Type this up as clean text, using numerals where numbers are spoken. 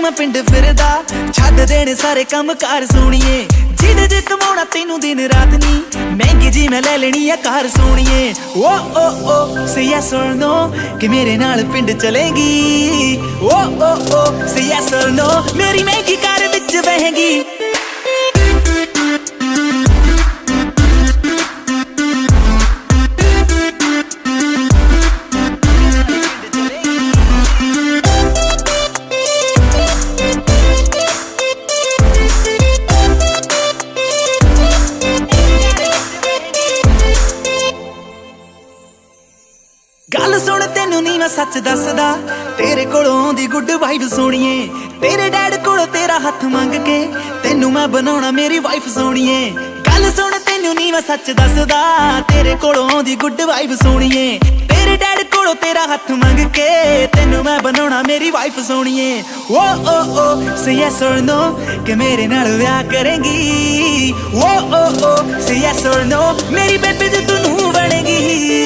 मैं पिंड फिरदा छड्ड देने सारे काम कार सोनिए जिद जे कमाउणा तैनू दिन रात नी महंगी जी मैं ले लेनी है कार सोनिए ओ say yes or no कि मेरे नाल पिंड चलेगी ओ say yes or no मेरी महंगी कार विच बहेगी गल सुन तेनू नी मैं सच दसदा तेरे कोलों दी गुड वाइफ सोनिए तेरे डैड कोलों तेरा हथ मंग के तेनू मैं बनाउणा मेरी वाइफ सोनिए गल सुन तेनू नी मैं सच दसदा तेरे कोलों दी गुड वाइफ सोनिए तेरे डैड कोलों तेरा हथ मंग के तेनू मैं बनाउणा मेरी वाइफ सोनिए ओ say yes or no कि मेरे नाल विआह करेंगी ओ say yes or no मेरी बेबी तू नूं बनेगी